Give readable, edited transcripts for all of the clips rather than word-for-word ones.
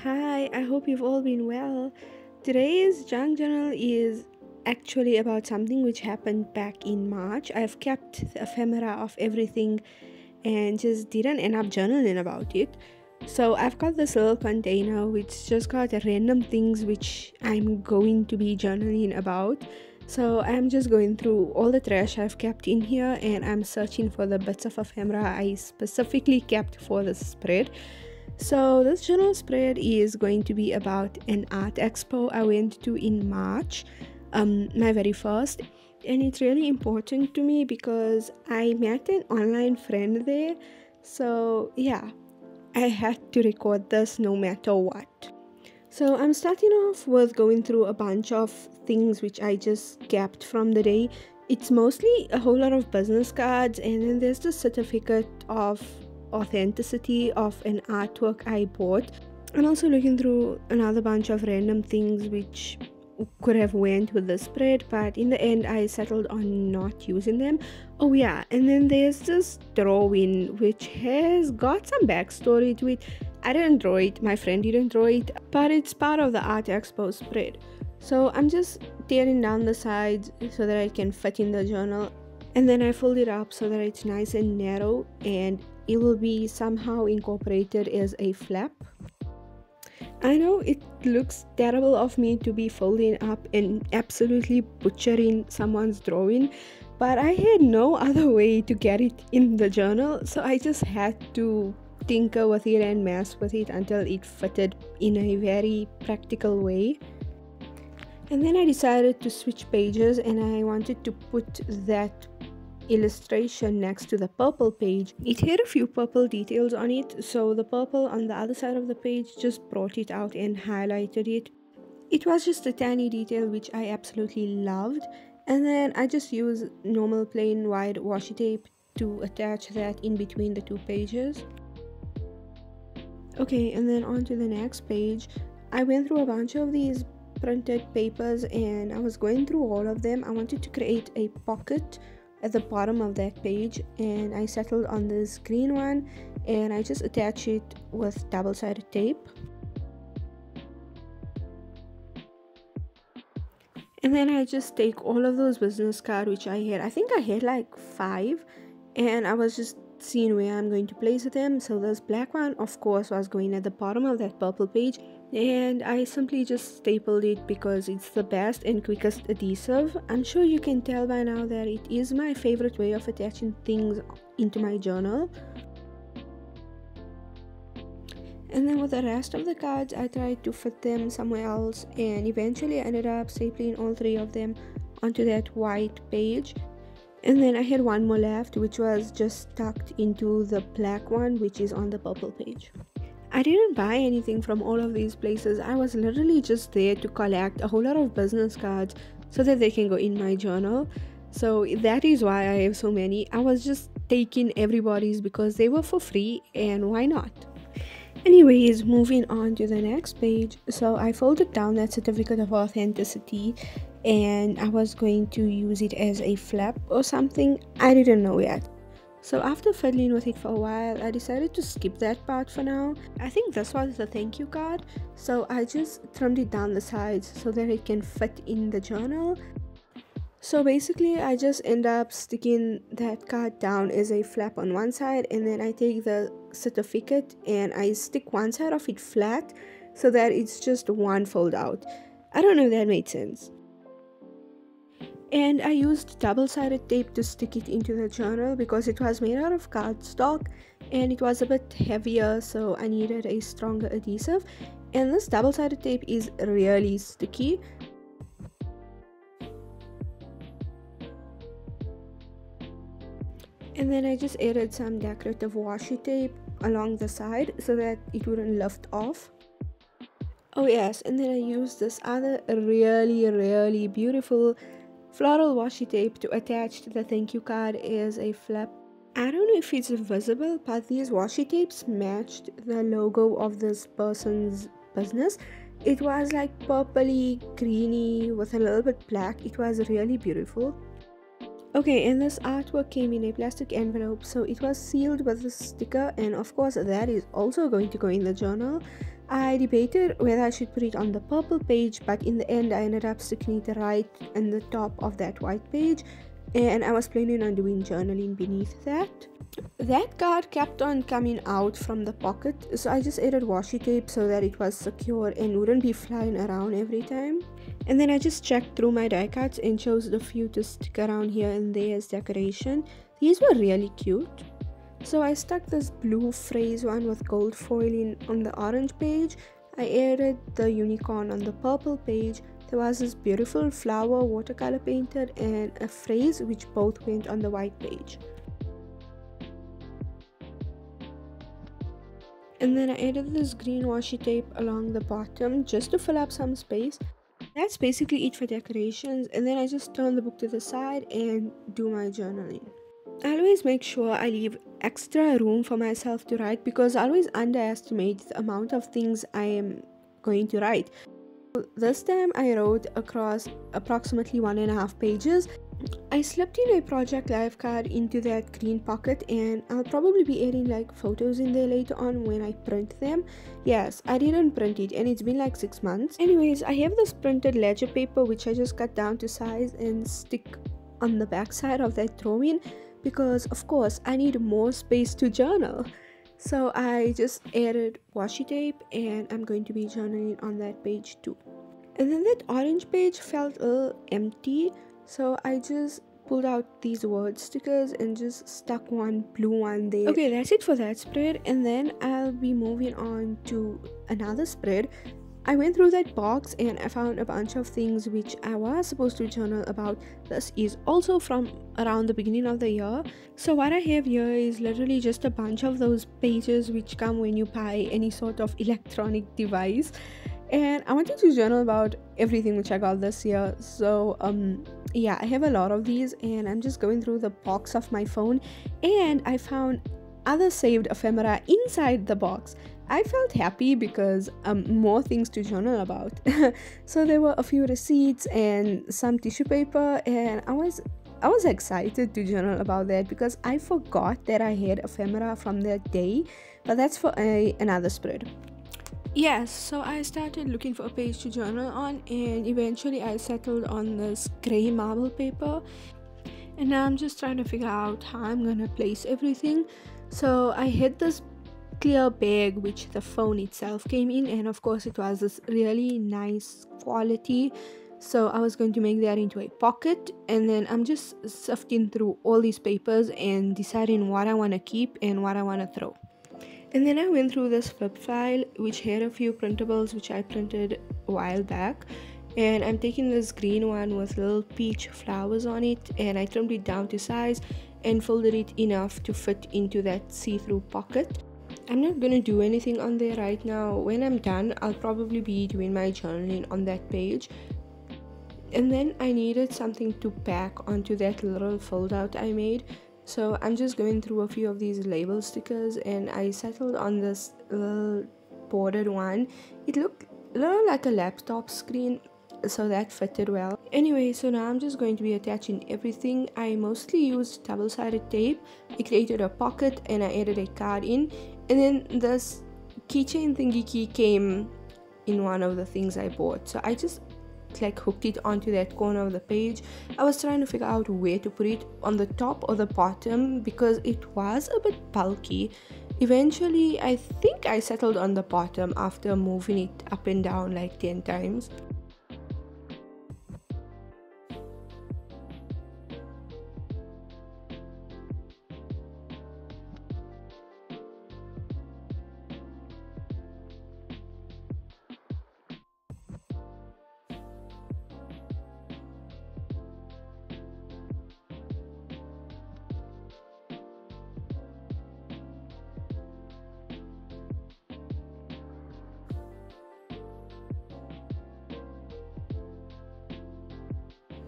Hi, I hope you've all been well. Today's junk journal is actually about something which happened back in March. I've kept the ephemera of everything and just didn't end up journaling about it. So I've got this little container which just got random things which I'm going to be journaling about. So I'm just going through all the trash I've kept in here and I'm searching for the bits of ephemera I specifically kept for this spread. So, this journal spread is going to be about an art expo I went to in March, my very first. And it's really important to me because I met an online friend there. So, yeah, I had to record this no matter what. So, I'm starting off with going through a bunch of things which I just kept from the day. It's mostly a whole lot of business cards, and then there's the certificate of authenticity of an artwork I bought. I'm also looking through another bunch of random things which could have went with the spread, but in the end I settled on not using them. Oh yeah, and then there's this drawing which has got some backstory to it. I didn't draw it, my friend didn't draw it, but it's part of the art expo spread. So I'm just tearing down the sides so that I can fit in the journal, and then I fold it up so that it's nice and narrow and it will be somehow incorporated as a flap. I know it looks terrible of me to be folding up and absolutely butchering someone's drawing, but I had no other way to get it in the journal, so I just had to tinker with it and mess with it until it fitted in a very practical way. And then I decided to switch pages and I wanted to put that illustration next to the purple page. It had a few purple details on it, so the purple on the other side of the page just brought it out and highlighted it. It was just a tiny detail which I absolutely loved, and then I just used normal plain white washi tape to attach that in between the two pages. Okay, and then on to the next page. I went through a bunch of these printed papers and I was going through all of them. I wanted to create a pocket at the bottom of that page, and I settled on this green one and I just attach it with double-sided tape. And then I just take all of those business cards which I had. I think I had like 5, and I was just seeing where I'm going to place them. So this black one of course was going at the bottom of that purple page, and I simply just stapled it because it's the best and quickest adhesive. I'm sure you can tell by now that it is my favorite way of attaching things into my journal. And then with the rest of the cards I tried to fit them somewhere else, and eventually I ended up stapling all 3 of them onto that white page. And then I had one more left which was just tucked into the black one which is on the purple page. I didn't buy anything from all of these places. I was literally just there to collect a whole lot of business cards so that they can go in my journal. So that is why I have so many. I was just taking everybody's because they were for free, and why not? Anyways, moving on to the next page. So I folded down that certificate of authenticity and I was going to use it as a flap or something. I didn't know yet. So after fiddling with it for a while, I decided to skip that part for now. I think this was the thank you card, so I just trimmed it down the sides so that it can fit in the journal. So basically I just end up sticking that card down as a flap on one side, and then I take the certificate and I stick one side of it flat so that it's just one fold out. I don't know if that made sense. And I used double-sided tape to stick it into the journal because it was made out of cardstock and it was a bit heavier, so I needed a stronger adhesive, and this double-sided tape is really sticky. And then I just added some decorative washi tape along the side so that it wouldn't lift off. Oh yes, and then I used this other really beautiful floral washi tape to attach to the thank you card as a flap. I don't know if it's visible, but these washi tapes matched the logo of this person's business. It was like purpley greeny with a little bit black. It was really beautiful. Okay, and this artwork came in a plastic envelope, so it was sealed with a sticker, and of course that is also going to go in the journal. I debated whether I should put it on the purple page, but in the end I ended up sticking it right in the top of that white page, and I was planning on doing journaling beneath that. That card kept on coming out from the pocket, so I just added washi tape so that it was secure and wouldn't be flying around every time. And then I just checked through my die cuts and chose the few to stick around here and there as decoration. These were really cute. So I stuck this blue phrase one with gold foiling on the orange page. I added the unicorn on the purple page. There was this beautiful flower watercolor painted and a phrase which both went on the white page. And then I added this green washi tape along the bottom just to fill up some space. That's basically it for decorations, and then I just turn the book to the side and do my journaling. I always make sure I leave extra room for myself to write because I always underestimate the amount of things I am going to write. This time I wrote across approximately 1.5 pages. I slipped in a project life card into that green pocket, and I'll probably be adding like photos in there later on when I print them. Yes, I didn't print it and it's been like 6 months. Anyways, I have this printed ledger paper which I just cut down to size and stick on the back side of that drawing because of course I need more space to journal. So I just added washi tape and I'm going to be journaling on that page too. And then that orange page felt a little empty, so I just pulled out these word stickers and just stuck one blue one there. Okay, that's it for that spread, and then I'll be moving on to another spread. I went through that box and I found a bunch of things which I was supposed to journal about. This is also from around the beginning of the year. So what I have here is literally just a bunch of those pages which come when you buy any sort of electronic device. And I wanted to journal about everything which I got this year. So yeah, I have a lot of these and I'm just going through the box of my phone and I found other saved ephemera inside the box. I felt happy because more things to journal about. So there were a few receipts and some tissue paper, and I was excited to journal about that because I forgot that I had ephemera from that day, but that's for another spread. Yes, so I started looking for a page to journal on, and eventually I settled on this grey marble paper, and now I'm just trying to figure out how I'm gonna place everything. So I had this clear bag which the phone itself came in, and of course it was this really nice quality, so I was going to make that into a pocket, and then I'm just sifting through all these papers and deciding what I want to keep and what I want to throw. And then I went through this flip file which had a few printables which I printed a while back, and I'm taking this green one with little peach flowers on it, and I trimmed it down to size and folded it enough to fit into that see-through pocket. I'm not gonna do anything on there right now. When I'm done, I'll probably be doing my journaling on that page. And then I needed something to pack onto that little fold out I made, so I'm just going through a few of these label stickers, and I settled on this little bordered one. It looked a little like a laptop screen, so that fitted well. Anyway, so now I'm just going to be attaching everything. I mostly used double-sided tape. I created a pocket and I added a card in, and then this keychain thingy key came in one of the things I bought, so I just like hooked it onto that corner of the page. I was trying to figure out where to put it, on the top or the bottom, because it was a bit bulky. Eventually I think I settled on the bottom after moving it up and down like 10 times.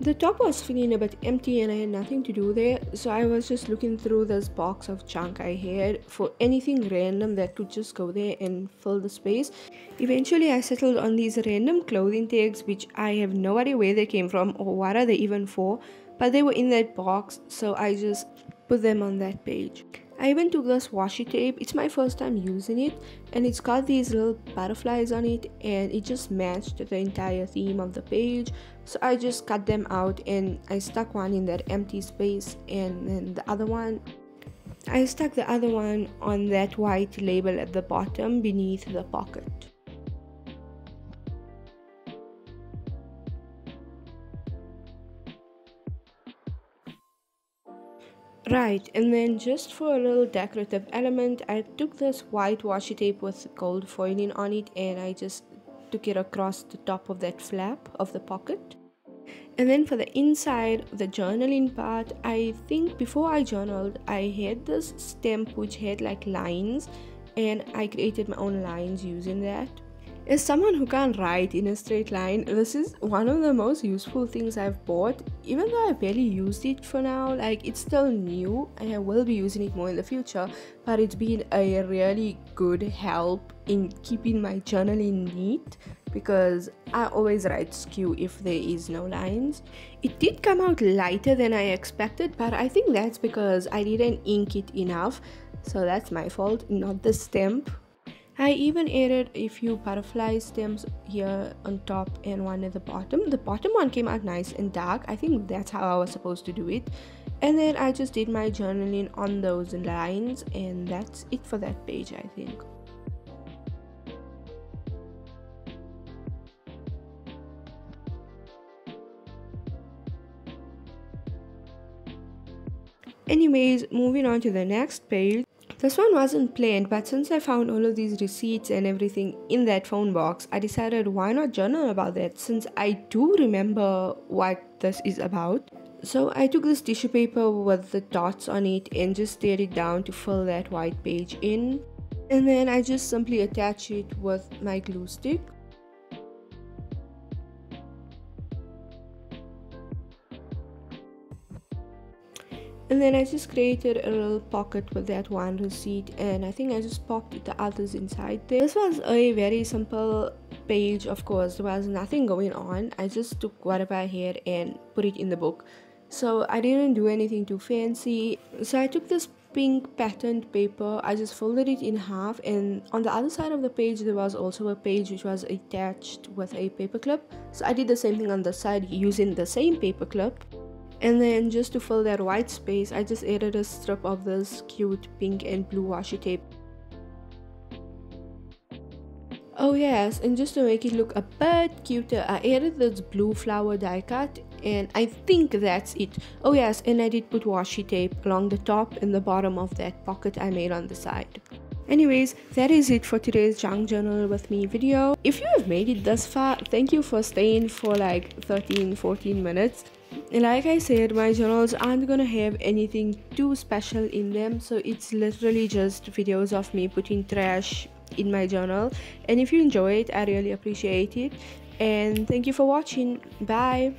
The top was feeling a bit empty and I had nothing to do there, so I was just looking through this box of junk I had for anything random that could just go there and fill the space. Eventually I settled on these random clothing tags which I have no idea where they came from or what are they even for, but they were in that box, so I just put them on that page. I even took this washi tape. It's my first time using it, and it's got these little butterflies on it, and it just matched the entire theme of the page. So I just cut them out and I stuck one in that empty space, and then I stuck the other one on that white label at the bottom beneath the pocket. Right, and then just for a little decorative element, I took this white washi tape with gold foiling on it, and I just took it across the top of that flap of the pocket. And then for the inside, the journaling part, I think before I journaled, I had this stamp which had like lines, and I created my own lines using that. As someone who can't write in a straight line, this is one of the most useful things I've bought. Even though I barely used it for now, like it's still new and I will be using it more in the future, but it's been a really good help in keeping my journaling neat, because I always write skew if there is no lines. It did come out lighter than I expected, but I think that's because I didn't ink it enough, so that's my fault, not the stamp. I even added a few butterfly stems here on top and one at the bottom. The bottom one came out nice and dark. I think that's how I was supposed to do it. And then I just did my journaling on those lines, and that's it for that page, I think. Anyways, moving on to the next page. This one wasn't planned, but since I found all of these receipts and everything in that phone box, I decided why not journal about that, since I do remember what this is about. So I took this tissue paper with the dots on it and just stared it down to fill that white page in. And then I just simply attach it with my glue stick. And then I just created a little pocket with that one receipt, and I think I just popped the others inside there. This was a very simple page, of course. There was nothing going on. I just took whatever I had and put it in the book. So I didn't do anything too fancy. So I took this pink patterned paper, I just folded it in half, and on the other side of the page there was also a page which was attached with a paper clip. So I did the same thing on the side using the same paper clip. And then just to fill that white space, I just added a strip of this cute pink and blue washi tape. Oh yes, and just to make it look a bit cuter, I added this blue flower die cut, and I think that's it. Oh yes, and I did put washi tape along the top and the bottom of that pocket I made on the side. Anyways, that is it for today's junk journal with me video. If you have made it thus far, thank you for staying for like 13-14 minutes. And like I said, my journals aren't gonna have anything too special in them, so it's literally just videos of me putting trash in my journal. And if you enjoy it, I really appreciate it, and thank you for watching. Bye.